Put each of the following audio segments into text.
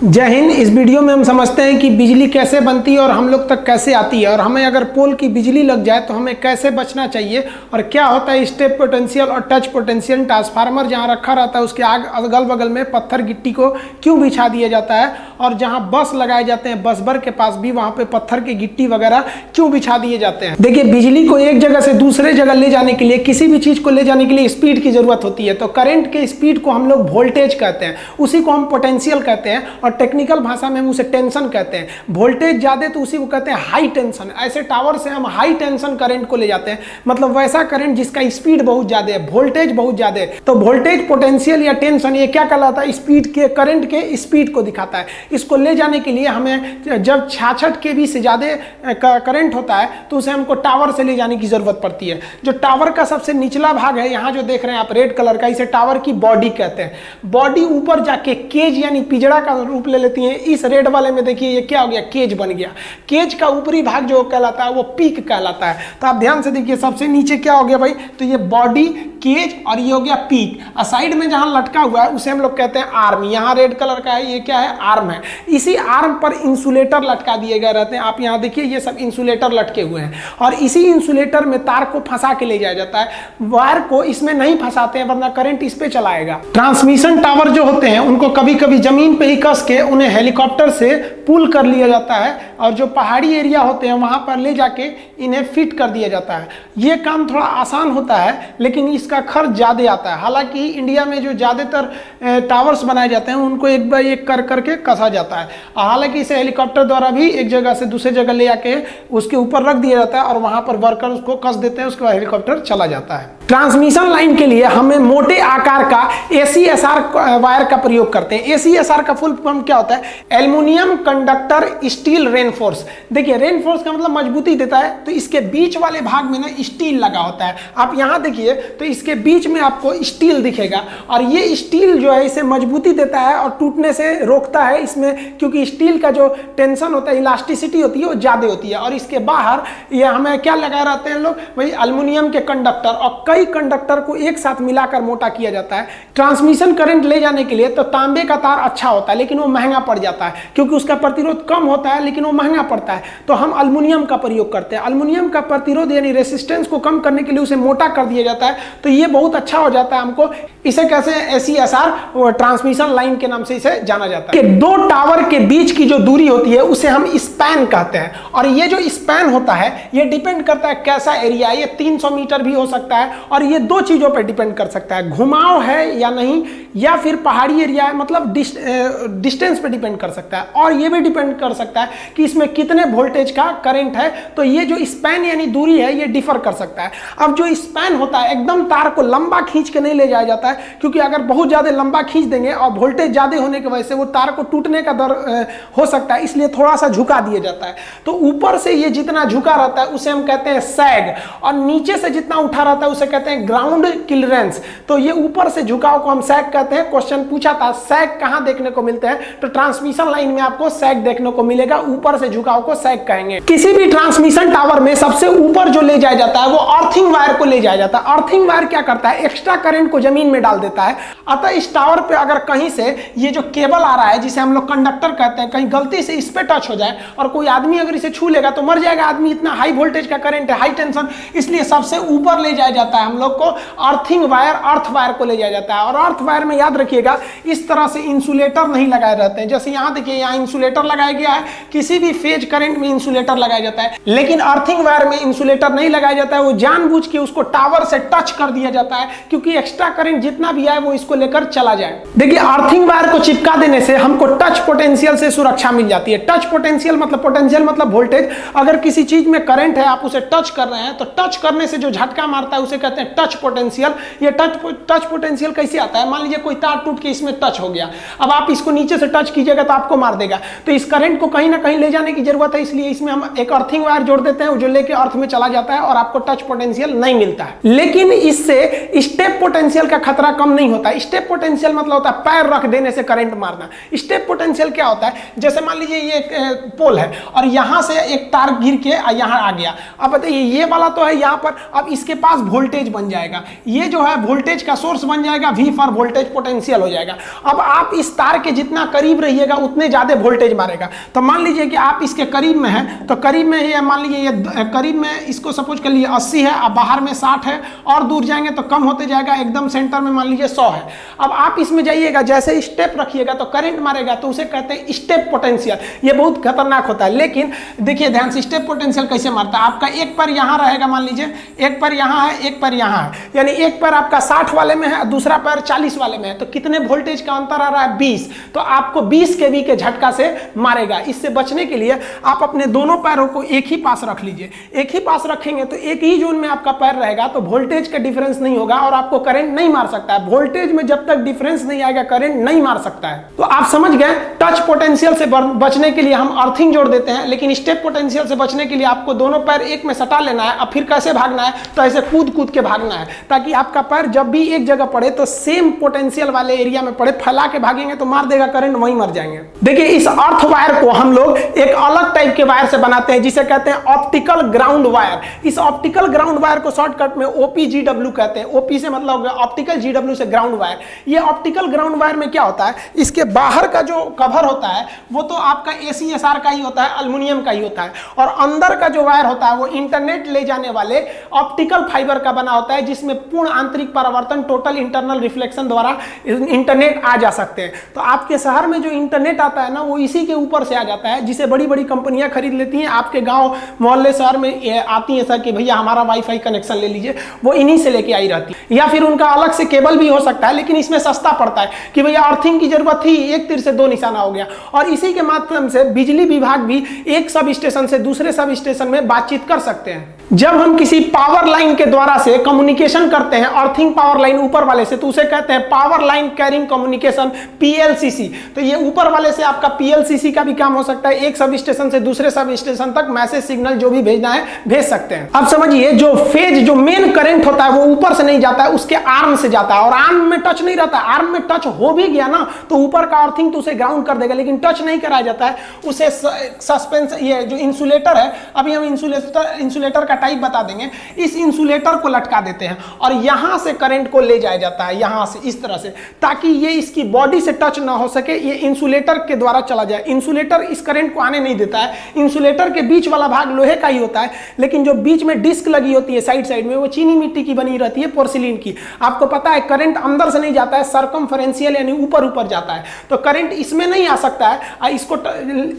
जय हिंद। इस वीडियो में हम समझते हैं कि बिजली कैसे बनती है और हम लोग तक कैसे आती है, और हमें अगर पोल की बिजली लग जाए तो हमें कैसे बचना चाहिए, और क्या होता है स्टेप पोटेंशियल और टच पोटेंशियल। ट्रांसफार्मर जहां रखा रहता है उसके अगल बगल में पत्थर गिट्टी को क्यों बिछा दिया जाता है, और जहां बस लगाए जाते हैं बस भर के पास भी वहां पे पत्थर की गिट्टी वगैरह क्यों बिछा दिए जाते हैं। देखिए, बिजली को एक जगह से दूसरे जगह ले जाने के लिए, किसी भी चीज को ले जाने के लिए स्पीड की जरूरत होती है। तो करंट के स्पीड को हम लोग वोल्टेज कहते हैं, उसी को हम पोटेंशियल कहते हैं, और टेक्निकल भाषा में हम उसे टेंशन कहते हैं। वोल्टेज ज्यादा तो उसी को कहते हैं हाई टेंशन। ऐसे टावर से हम हाई टेंशन करंट को ले जाते हैं, मतलब वैसा करंट जिसका स्पीड बहुत ज्यादा है, वोल्टेज बहुत ज्यादा है। तो वोल्टेज, पोटेंशियल या टेंशन ये क्या कहलाता है? स्पीड के, करंट के स्पीड को दिखाता है। इसको ले जाने के लिए हमें जब 66 kV से ज्यादा करंट होता है तो उसे हमको टावर से ले जाने की जरूरत पड़ती है। जो टावर का सबसे निचला भाग है, यहाँ जो देख रहे हैं आप रेड कलर का, इसे टावर की बॉडी कहते हैं। बॉडी ऊपर जाके केज यानी पिंजड़ा का रूप ले लेती है। इस रेड वाले में देखिए ये क्या हो गया, केज बन गया। केज का ऊपरी भाग जो कहलाता है वो पीक कहलाता है। तो आप ध्यान से देखिए, सबसे नीचे क्या हो गया भाई, तो ये बॉडी, केज और ये हो गया पीक। और साइड में जहां लटका हुआ है उसे हम लोग कहते हैं आर्म। यहाँ रेड कलर का है, ये क्या है, आर्म है। इसी आर्म पर इंसुलेटर लटका दिए गए रहते हैं। आप यहाँ देखिए ये सब इंसुलेटर लटके हुए हैं, और इसी इंसुलेटर में तार को फंसा के ले जाया जाता है। वायर को इसमें नहीं फंसाते हैं वरना करंट इस पे चलाएगा। ट्रांसमिशन टावर जो होते हैं उनको कभी कभी जमीन पे ही कस के उन्हें हेलीकॉप्टर से पुल कर लिया जाता है, और जो पहाड़ी एरिया होते हैं वहां पर ले जाके इन्हें फिट कर दिया जाता है। ये काम थोड़ा आसान होता है लेकिन इसका खर्च ज्यादा आता है। हालांकि इंडिया में जो ज्यादातर टावर्स बनाए जाते हैं उनको एक बार एक कर करके कसा जाता है। हालांकि इसे हेलीकॉप्टर द्वारा भी एक जगह से दूसरे जगह ले जाके उसके ऊपर रख दिया जाता है, और वहां पर वर्कर उसको कस देते हैं, उसके बाद हेलीकॉप्टर चला जाता है। ट्रांसमिशन लाइन के लिए हमें मोटे आकार का ACSR वायर का प्रयोग करते हैं। ACSR का फुल फॉर्म क्या होता है? Aluminium conductor steel reinforce. देखिए, रेनफोर्स का मतलब मजबूती देता है, तो इसके बीच वाले भाग में ना स्टील लगा होता है। आप यहां देखिए तो इसके बीच में आपको स्टील दिखेगा, और ये स्टील जो है इसे मजबूती देता है और टूटने से रोकता है इसमें, क्योंकि स्टील का जो टेंशन होता है, इलास्टिसिटी होती है वो ज्यादा होती है। और इसके बाहर ये हमें क्या लगाए रहते हैं लोग, वही एल्युमिनियम के कंडक्टर, और कई कंडक्टर को एक साथ मिलाकर मोटा किया जाता है। ट्रांसमिशन करंट ले जाने के लिए तो तांबे का तार अच्छा होता है लेकिन वो महंगा पड़ जाता है, क्योंकि उसका प्रतिरोध कम होता है लेकिन वो महंगा पड़ता है। तो हम एल्युमिनियम का प्रयोग करते हैं। एल्युमिनियम का प्रतिरोध यानी रेसिस्टेंस को कम करने के लिए उसे मोटा कर दिया जाता है, तो ये बहुत अच्छा हो जाता है हमको। इसे कैसे, ACSR ट्रांसमिशन लाइन के नाम से इसे जाना जाता है। कि दो टावर के बीच की जो दूरी होती है उसे हम स्पैन कहते हैं, और ये जो स्पैन होता है ये डिपेंड करता है कैसा एरिया है। ये 300 मीटर भी हो सकता है, और ये दो चीजों पर डिपेंड कर सकता है, घुमाव है या नहीं, या फिर पहाड़ी एरिया है, मतलब डिस्टेंस पे डिपेंड कर सकता है। और ये भी डिपेंड कर सकता है कि इसमें कितने वोल्टेज का करंट है। तो ये जो स्पैन यानी दूरी है ये डिफर कर सकता है। अब जो स्पैन होता है, एकदम तार को लंबा खींच के नहीं ले जाया जाता है, क्योंकि अगर बहुत ज्यादा लंबा खींच देंगे और वोल्टेज ज्यादा होने की वजह से वो तार को टूटने का डर हो सकता है, इसलिए थोड़ा सा झुका दिया जाता है। तो ऊपर से ये जितना झुका रहता है उसे हम कहते हैं सैग, और नीचे से जितना उठा रहता है उसे कहते हैं ग्राउंड क्लियरेंस। तो ये ऊपर से झुकाव को हम सैग कहते हैं। क्वेश्चन पूछा था सैग कहां देखने को मिलते हैं, तो ट्रांसमिशन लाइन में आपको सैग देखने को मिलेगा। ऊपर से झुकाव को सैग कहेंगे। किसी भी ट्रांसमिशन टावर में सबसे ऊपर जो ले जाया जाता है वो अर्थिंग वायर को ले जाया जाता है। अर्थिंग वायर क्या करता है, एक्स्ट्रा करंट को जमीन में डाल देता है। अतः इस टावर पे अगर कहीं से ये जो केबल आ रहा है, जिसे हम लोग कंडक्टर कहते हैं, कहीं गलती से इस पे टच हो जाए और कोई आदमी अगर इसे छू लेगा तो मर जाएगा आदमी। इतना हाई वोल्टेज का करंट है, हाई टेंशन, इसलिए सबसे ऊपर ले जाया जाता है हम लोग को अर्थिंग वायर, अर्थ वायर को ले जाया जाता है। और अर्थ वायर में याद रखिएगा इस तरह से इंसुलेटर नहीं लगाए रहते हैं। जैसे यहाँ देखिए, यहाँ इंसुलेटर लगाया गया है, किसी भी फेज करंट में इंसुलेटर लगाया जाता है, लेकिन अर्थिंग वायर में इंसुलेटर नहीं लगाया जाता है। वो जानबूझ के उसको टावर से टच कर दिया जाता है, क्योंकि एक्स्ट्रा करंट जितना भी आए वो इसको लेकर चला जाए। देखिए, अर्थिंग वायर को चिपका देने से हमको टच पोटेंशियल से सुरक्षा मिल जाती है। टच पोटेंशियल मतलब वोल्टेज। अगर किसी चीज में करंट है, आप उसे टच कर रहे हैं, तो टच करने से जो झटका मारता है उसे कहते हैं टच पोटेंशियल। ये टच पोटेंशियल कैसे आता है? मान लीजिए कोई तार टूट के इसमें टच हो गया, अब आप इसको नीचे से टच कीजिएगा तो आपको मार देगा। तो इस करंट को कहीं ना कहीं ले जाने की जरूरत है, इसलिए इसमें हम एक अर्थिंग वायर जोड़ देते हैं जो लेके अर्थ में चला जाता है, और आपको टच पोटेंशियल नहीं मिलता है। लेकिन इससे स्टेप पोटेंशियल का खतरा कम नहीं होता। स्टेप पोटेंशियल मतलब होता है पैर रख देने से करंट मारना। स्टेप पोटेंशियल क्या होता है, जैसे मान लीजिए ये पोल है और यहां से एक तार गिर के यहां आ गया। अब बताइए, ये वाला तो है यहां पर, अब इसके पास वोल्टेज बन जाएगा। ये जो है वोल्टेज का सोर्स बन जाएगा, V फॉर वोल्टेज पोटेंशियल हो जाएगा। अब आप इस तार के जितना करीब रहिएगा उतने ज्यादा वोल्टेज मारेगा। तो मान लीजिए कि आप इसके करीब में है, तो करीब में ये मान लीजिए ये करीब में इसको सपोज कर लिए 80 है, अब बाहर में 60 है, और दूर जाएंगे तो कम होते जाएगा, एकदम सेंटर में मान लीजिए 100 है। अब आप इसमें जाइएगा, जैसे स्टेप रखिएगा तो करंट मारेगा, तो उसे कहते हैं स्टेप पोटेंशियल। ये बहुत खतरनाक होता है। लेकिन देखिए ध्यान से, स्टेप पोटेंशियल कैसे मारता है। आपका एक पैर यहाँ रहेगा, मान लीजिए एक पैर यहाँ है, एक पैर यहाँ है, यानी एक पैर आपका 60 वाले में है, दूसरा पैर 40 वाले में है, तो कितने वोल्टेज का अंतर आ रहा है? 20। तो आपको 20 केवी के झटका से मारेगा। इससे बचने के लिए आप अपने दोनों पैरों को एक ही पास रख लीजिए। एक ही पास रखेंगे तो एक ही जोन में आपका पैर रहेगा, तो वोल्टेज का डिफरेंस नहीं होगा और आपको करंट नहीं मार सकता है। वोल्टेज में जब तक डिफरेंस नहीं आएगा करंट नहीं मार सकता है। तो आप समझ गए, टच पोटेंशियल से बचने के लिए हम अर्थिंग जोड़ देते हैं, लेकिन स्टेप पोटेंशियल से बचने के लिए आपको दोनों पैर एक में सटा लेना है। अब फिर कैसे भागना है? तो ऐसे कूद कूद के भागना है, ताकि आपका पैर जब भी एक जगह पड़े तो सेम पोटेंशियल वाले एरिया में पड़े। फैला के भागेंगे तो मार देगा करंट, वहीं मर जाएंगे। देखिए इस अर्थ वायर को हम लोग एक अलग टाइप के वायर से बनाते हैं, जिसे कहते हैं ऑप्टिकल ग्राउंड वायर। इस ऑप्टिकल ग्राउंड वायर को शॉर्टकट में OPGW कहते हैं। OP से मतलब हो गया ऑप्टिकल, GW से ग्राउंड वायर। ये ऑप्टिकल ग्राउंड वायर में क्या होता है, इसके बाहर का जो कवर होता है वो तो आपका ACSR का ही होता है, एल्युमिनियम का ही होता है, और अंदर का जो वायर होता है वो इंटरनेट ले जाने वाले ऑप्टिकल फाइबर का बना होता है, जिसमें पूर्ण आंतरिक परावर्तन, टोटल इंटरनल रिफ्लेक्शन द्वारा इंटरनेट आ जा सकते हैं। तो आपके शहर में जो इंटरनेट आता है ना, वो इसी के ऊपर से आ जाता है, जिसे बड़ी बड़ी कंपनियां खरीद लेती हैं। आपके गांव मोहल्ले शहर में आती है सर कि भैया हमारा वाईफाई कनेक्शन ले लीजिए, वो इन्हीं से लेके आई रहती है। या फिर उनका अलग से केबल भी हो सकता है, लेकिन इसमें सस्ता पड़ता है कि भैया अर्थिंग की जरूरत थी, एक तीर से दो निशाना हो गया। और इसी के माध्यम से बिजली विभाग भी एक सब स्टेशन से दूसरे सब स्टेशन में बातचीत कर सकते हैं। जब हम किसी पावर लाइन के द्वारा से कम्युनिकेशन करते हैं, अर्थिंग पावर लाइन ऊपर वाले से, तो उसे कहते हैं power line carrying communication, PLCC। तो ये ऊपर वाले से आपका PLCC का भी काम हो सकता है, एक सब स्टेशन से दूसरे सब स्टेशन तक मैसेज सिग्नल जो भी भेजना है भेज सकते हैं। अब समझिए, जो फेज, जो मेन करंट होता है वो ऊपर से नहीं जाता है, उसके आर्म से जाता है, और आर्म में टच नहीं रहता। आर्म में टच हो भी गया ना तो ऊपर का अर्थिंग तो उसे ग्राउंड कर देगा, लेकिन टच नहीं कराया जाता है उसे। सस्पेंस, ये जो इंसुलेटर है, अभी हम इंसुलेटर का टाइप बता देंगे। इस इंसुलेटर को लटका देते हैं और यहां से करंट को ले जाया जाता है, यहां से इस तरह से, ताकि ये इसकी बॉडी से टच ना हो सके, ये इंसुलेटर के द्वारा चला जाए। इंसुलेटर इस करंट को आने नहीं देता है। इंसुलेटर के बीच वाला भाग लोहे का ही होता है, लेकिन जो बीच में डिस्क लगी होती है साइड साइड में, वो चीनी मिट्टी की बनी रहती है, पोर्सिलिन की। आपको पता है करंट अंदर से नहीं जाता है, सर्कमफेरेंशियल यानी ऊपर ऊपर जाता है। तो करंट इसमें नहीं आ सकता है, इसको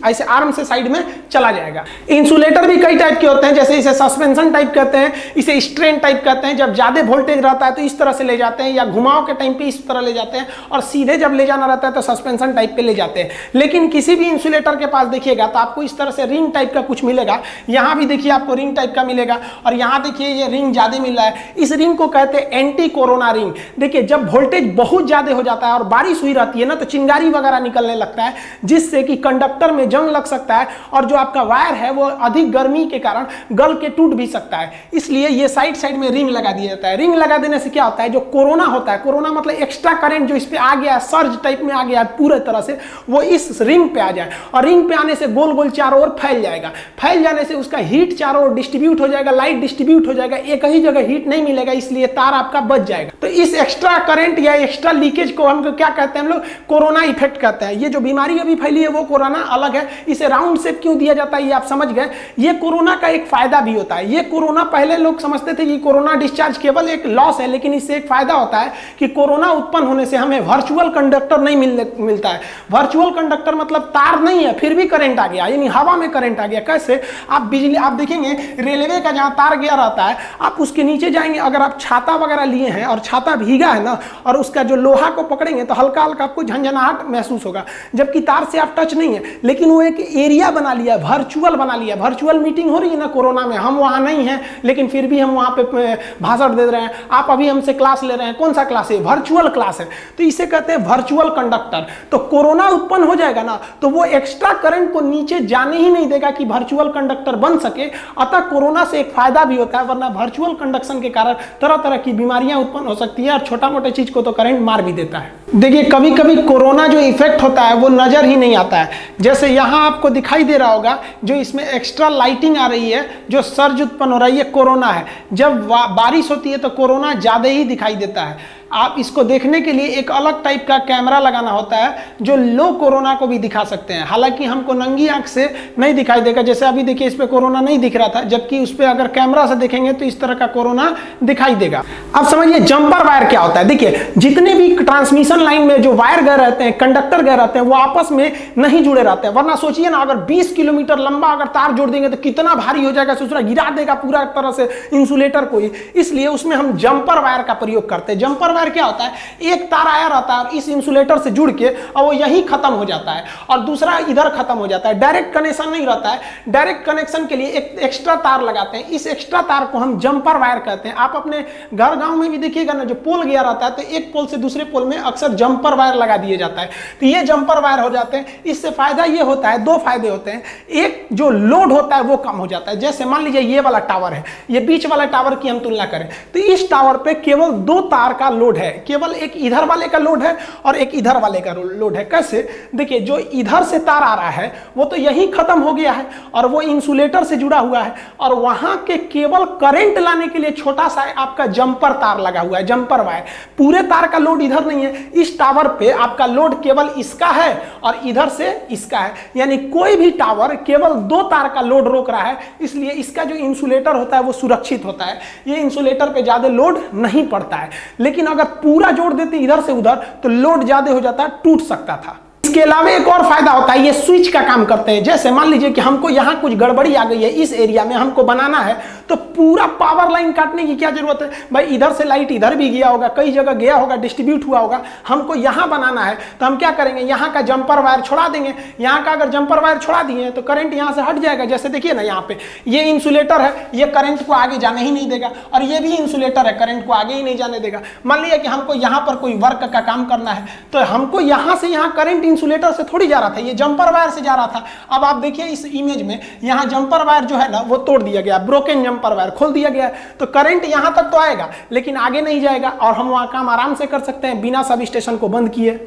ऐसे आर्म से साइड में चला जाएगा। इंसुलेटर भी कई टाइप के होते हैं, जैसे इसे सस्पेंशन टाइप कहते हैं, इसे स्ट्रेन टाइप कहते हैं। जब ज्यादा वोल्टेज रहता है तो इस तरह से ले जाते हैं, या घुमाव के टाइम पे इस तरह ले जाते हैं, और सीधे जब ले जाना रहता है तो सस्पेंशन टाइप पे ले जाते हैं। लेकिन किसी भी इंसुलेटर के पास देखिएगा तो आपको इस तरह से रिंग टाइप का कुछ मिलेगा। यहां भी देखिए आपको रिंग टाइप का मिलेगा, और यहां देखिए ये रिंग ज्यादा मिल रहा है। इस रिंग को कहते हैं एंटी कोरोना रिंग। देखिए जब वोल्टेज बहुत ज्यादा हो जाता है और बारिश हुई रहती है ना, तो चिंगारी वगैरह निकलने लगता है, जिससे कि कंडक्टर में जंग लग सकता है, और जो आपका वायर है वो अधिक गर्मी के कारण गल के टूट भी सकता है। इसलिए ये साइड साइड में रिंग लगा दिया जाता है। रिंग लगा देने से क्या होता है, जो कोरोना होता है, कोरोना मतलब एक्स्ट्रा करंट जो इस पे आ गया, सर्ज टाइप में आ गया पूरे तरह से, वो इस रिंग पे आ जाए, और रिंग पे आने से गोल गोल चारों ओर फैल जाएगा। फैल जाने से उसका हीट चारों ओर डिस्ट्रीब्यूट हो जाएगा, लाइट डिस्ट्रीब्यूट हो जाएगा, एक ही जगह हीट नहीं मिलेगा, इसलिए तार आपका बच जाएगा। तो इस एक्स्ट्रा करंट या एक्स्ट्रा लीकेज को हम क्या कहते हैं, हम लोग कोरोना इफेक्ट कहते हैं। ये जो बीमारी अभी फैली है वो कोरोना अलग है। इसे राउंड शेप क्यों दिया जाता है ये आप समझ गए। ये कोरोना का एक फायदा भी होता है। ये कोरोना, पहले लोग समझते थे कि कोरोना डिस्चार्ज केवल एक लॉस है, लेकिन इससे एक फायदा होता है कि कोरोना उत्पन्न होने से हमें वर्चुअल कंडक्टर नहीं मिलता है। वर्चुअल कंडक्टर मतलब तार नहीं है, फिर भी करंट आ गया, यानी हवा में करंट आ गया। कैसे? आप बिजली, आप देखेंगे रेलवे का जहां तार गया रहता है, आप उसके नीचे जाएंगे, अगर आप छाता वगैरह लिए हैं और छाता भीगा है ना, और उसका जो लोहा को पकड़ेंगे तो हल्का हल्का आपको झंझनाहट महसूस होगा, जबकि तार से आप टच नहीं है। लेकिन वो एक एरिया बना लिया, वर्चुअल बना लिया। वर्चुअल मीटिंग हो रही है ना कोरोना में, हम वहां नहीं हैं, लेकिन फिर भी हम वहां पे भाषण दे रहे हैं। आप अभी हमसे क्लास ले रहे हैं, कौन सा क्लास है? वर्चुअल क्लास है। तो इसे कहते हैं वर्चुअल कंडक्टर। तो कोरोना उत्पन्न हो जाएगा ना, तो वो एक्स्ट्रा करंट को नीचे जाने ही नहीं देगा कि वर्चुअल कंडक्टर बन सके। अतः कोरोना से एक फायदा भी होता है, वरना वर्चुअल कंडक्शन के कारण तरह तरह की बीमारियां उत्पन्न हो सकती है, और छोटा मोटा चीज को तो करंट मार भी देता है। देखिए कभी कभी कोरोना जो इफेक्ट होता है वो नजर ही नहीं आता है। जैसे यहां आपको दिखाई दे रहा होगा, जो इसमें एक्स्ट्रा लाइटिंग आ रही है, जो सर्ज उत्पन्न हो रहा है, ये कोरोना है। जब बारिश होती है तो कोरोना ज्यादा ही दिखाई देता है। आप इसको देखने के लिए एक अलग टाइप का कैमरा लगाना होता है जो लो कोरोना को भी दिखा सकते हैं। हालांकि हमको नंगी आंख से नहीं दिखाई देगा, जैसे अभी देखिए इस पे कोरोना नहीं दिख रहा था, जबकि उस पे अगर कैमरा से देखेंगे तो इस तरह का कोरोना दिखाई देगा। अब समझिए जंपर वायर क्या होता है। देखिए जितने भी ट्रांसमिशन लाइन में जो वायर गए रहते हैं, कंडक्टर गए रहते हैं, वो आपस में नहीं जुड़े रहते हैं। वरना सोचिए ना, अगर 20 किलोमीटर लंबा अगर तार जोड़ देंगे तो कितना भारी हो जाएगा, दूसरा गिरा देगा पूरा तरह से इंसुलेटर को ही। इसलिए उसमें हम जंपर वायर का प्रयोग करते हैं। जंपर वायर क्या होता है, एक तार आया रहता है और इस इंसुलेटर से जुड़ के और वो यही खत्म हो जाता है और दूसरा इधर खत्म हो जाता है। डायरेक्ट कनेक्शन नहीं रहता है। डायरेक्ट कनेक्शन के लिए एक एक्स्ट्रा तार लगाते हैं। इस एक्स्ट्रा तार को हम जंपर वायर कहते हैं। आप अपने घर गांव में भी देखिएगा ना, जो पोल गया रहता है तो एक पोल से दूसरे पोल में अक्सर जंपर वायर लगा दिया जाता है, तो ये जंपर वायर हो जाते हैं। इससे फायदा ये होता है, दो फायदे होते हैं। एक, जो लोड होता है वो कम हो जाता है। जैसे मान लीजिए ये वाला टावर है, ये बीच वाला टावर की हम तुलना करें तो इस टावर पे केवल 2 तार का लोड है, केवल एक इधर वाले का लोड है और एक इधर वाले का लोड है। कैसे, देखिए जो इधर से तार आ रहा है वो तो यही खत्म हो गया है और वो इंसुलेटर से जुड़ा हुआ है, और वहां के केवल करंट लाने के लिए छोटा सा आपका जंपर तार लगा हुआ है, जंपर वायर। पूरे तार का लोड इधर नहीं है। इस टावर पे आपका लोड केवल इसका है और इधर से इसका है, यानी कोई भी टावर केवल 2 तार का लोड रोक रहा है। इसलिए इसका जो इंसुलेटर होता है वो सुरक्षित होता है। ये इंसुलेटर पे ज्यादा लोड नहीं पड़ता है। लेकिन अगर पूरा जोड़ देते इधर से उधर तो लोड ज्यादा हो जाता, टूट सकता था। इसके अलावा एक और फायदा होता है, ये स्विच का काम करते हैं। जैसे मान लीजिए कि हमको यहाँ कुछ गड़बड़ी आ गई है, इस एरिया में हमको बनाना है, तो पूरा पावर लाइन काटने की क्या जरूरत है भाई। इधर से लाइट इधर भी गया होगा, कई जगह गया होगा, डिस्ट्रीब्यूट हुआ होगा, हमको यहाँ बनाना है तो हम क्या करेंगे, यहाँ का जंपर वायर छोड़ा देंगे। यहाँ का अगर जंपर वायर छोड़ा दिए तो करंट यहाँ से हट जाएगा। जैसे देखिए ना, यहाँ पे ये इंसुलेटर है, ये करंट को आगे जाने ही नहीं देगा, और ये भी इंसुलेटर है, करंट को आगे ही नहीं जाने देगा। मान लिया कि हमको यहाँ पर कोई वर्क का काम करना है, तो हमको यहाँ से यहाँ करंट इंसुलेटर से थोड़ी जा रहा था, ये जंपर वायर से जा रहा था। अब आप देखिए इस इमेज में, यहाँ जंपर वायर जो है ना वो तोड़ दिया गया, ब्रोकन जंपर वायर खोल दिया गया, तो करंट यहाँ तक तो आएगा लेकिन आगे नहीं जाएगा, और हम वहाँ काम आराम से कर सकते हैं बिना सब स्टेशन को बंद किए।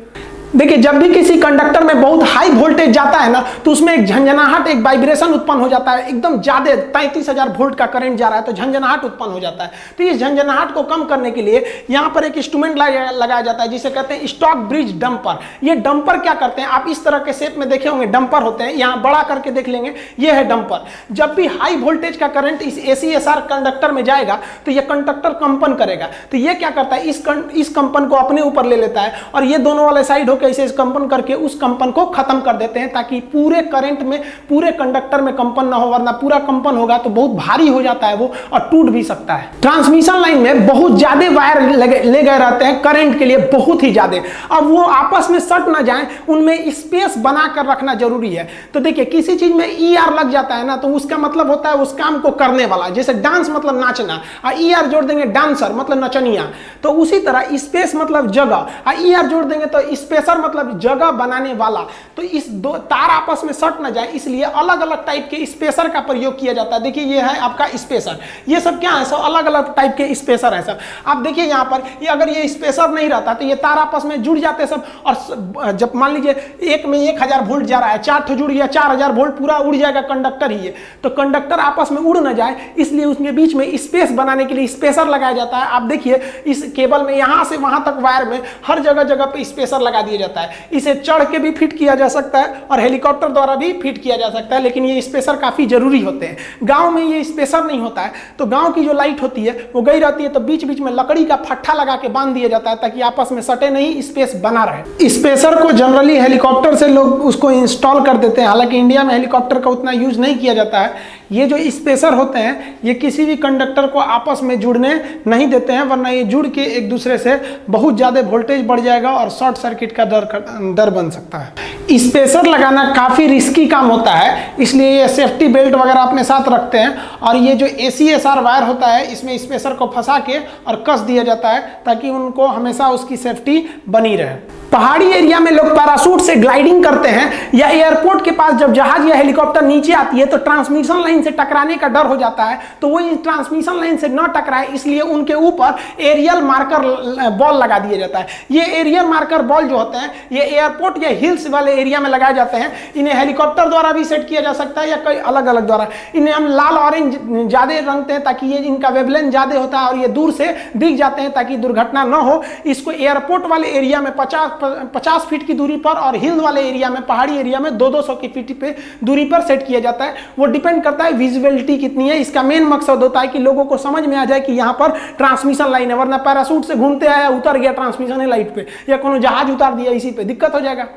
देखिए जब भी किसी कंडक्टर में बहुत हाई वोल्टेज जाता है ना, तो उसमें एक झंझनाहट, एक वाइब्रेशन उत्पन्न हो जाता है। एकदम ज्यादा 33,000 वोल्ट का करंट जा रहा है तो झंझनाहट उत्पन्न हो जाता है। तो इस झंझनाहट को कम करने के लिए यहाँ पर एक इंस्ट्रूमेंट लगाया जाता है जिसे कहते हैं स्टॉक ब्रिज डंपर। ये डंपर क्या करते हैं, आप इस तरह के शेप में देखे होंगे डंपर होते हैं, यहाँ बड़ा करके देख लेंगे, ये है डंपर। जब भी हाई वोल्टेज का करंट इस ACSR कंडक्टर में जाएगा तो ये कंडक्टर कंपन करेगा। तो ये क्या करता है, इस कंपन को अपने ऊपर ले लेता है और ये दोनों वाले साइड कैसे इस कंपन करके उस कंपन को खत्म कर देते हैं, ताकि पूरे करंट में, पूरे कंडक्टर में कंपन ना हो, वरना पूरा कंपन होगा तो बहुत भारी हो जाता है वो और टूट भी सकता है। ट्रांसमिशन लाइन में बहुत ज्यादा वायर ले गए रहते हैं करंट के लिए, बहुत ही ज्यादा। अब वो आपस में सट ना जाए, उनमें स्पेस बनाकर रखना जरूरी है। तो देखिए किसी चीज में ER लग जाता है ना, तो उसका मतलब होता है उस काम को करने वाला। जैसे डांस मतलब नाचना, और ER जोड़ देंगे डांसर मतलब नचनिया, तो उसी तरह स्पेस मतलब जगह, और ER जोड़ देंगे तो स्पेसर मतलब जगह बनाने वाला। तो इस दो तार आपस में सट ना जाए, इसलिए अलग अलग टाइप के स्पेसर का प्रयोग किया जाता है। देखिए ये है आपका स्पेसर, ये सब क्या है, सब अलग अलग टाइप के स्पेसर है सब। आप देखिए यहाँ पर, ये अगर ये स्पेसर नहीं रहता तो ये तार आपस में जुड़ जाते सब, और जब मान लीजिए एक में 1000 वोल्ट जा रहा है, 4 ठो जुड़ गया, 4000 वोल्ट पूरा उड़ जाएगा कंडक्टर ही है। तो कंडक्टर आपस में उड़ ना जाए, इसलिए उसके बीच में स्पेस बनाने के लिए स्पेसर लगाया जाता है। आप देखिए इस केबल में यहाँ से वहां तक वायर में हर जगह जगह पे स्पेसर लगा दिया जाता है। इसे चढ़ के भी फिट किया जा सकता है और हेलीकॉप्टर द्वारा भी फिट किया जा सकता है, लेकिन ये स्पेसर काफी जरूरी होते हैं। गांव में ये स्पेसर नहीं होता है, तो गांव की जो लाइट होती है वो गई रहती है, तो बीच बीच में लकड़ी का फट्ठा लगा के बांध दिया जाता है ताकि आपस में सटे नहीं, स्पेस बना रहे। स्पेसर को जनरली हेलीकॉप्टर से लोग उसको इंस्टॉल कर देते हैं, हालांकि इंडिया में हेलीकॉप्टर का उतना यूज नहीं किया जाता है। ये जो स्पेसर होते हैं ये किसी भी कंडक्टर को आपस में जुड़ने नहीं देते हैं, वरना ये जुड़ के एक दूसरे से बहुत ज्यादा वोल्टेज बढ़ जाएगा और शॉर्ट सर्किट का डर बन सकता है। स्पेसर लगाना काफी रिस्की काम होता है, इसलिए ये सेफ्टी बेल्ट वगैरह अपने साथ रखते हैं। और ये जो ACSR वायर होता है इसमें स्पेसर को फंसा के और कस दिया जाता है ताकि उनको हमेशा उसकी सेफ्टी बनी रहे। पहाड़ी एरिया में लोग पैराशूट से ग्लाइडिंग करते हैं या एयरपोर्ट के पास जब जहाज या हेलीकॉप्टर नीचे आती है तो ट्रांसमिशन लाइन से टकराने का डर हो जाता है, तो वो इस ट्रांसमिशन लाइन से न टकराए इसलिए उनके ऊपर एरियल मार्कर बॉल लगा दिया जाता है। ये एरियल मार्कर बॉल जो होते हैं ये एयरपोर्ट या हिल्स वाले एरिया में लगाए जाते हैं। इन्हें हेलीकॉप्टर द्वारा भी सेट किया जा सकता है या कई अलग अलग द्वारा। इन्हें हम लाल ऑरेंज ज्यादा रंगते हैं ताकि ये इनका वेवलेंथ ज्यादा होता है और ये दूर से दिख जाते हैं ताकि दुर्घटना न हो। इसको एयरपोर्ट वाले एरिया में 50 फीट की दूरी पर और हिल वाले एरिया में, पहाड़ी एरिया में 200 की फीट पे दूरी पर सेट किया जाता है। वो डिपेंड करता है विजिबिलिटी कितनी है। इसका मेन मकसद होता है कि लोगों को समझ में आ जाए कि यहाँ पर ट्रांसमिशन लाइन है, वरना पैराशूट से घूमते आया उतर गया ट्रांसमिशन लाइन पे या कोनो जहाज उतार दिया इसी पे, दिक्कत हो जाएगा।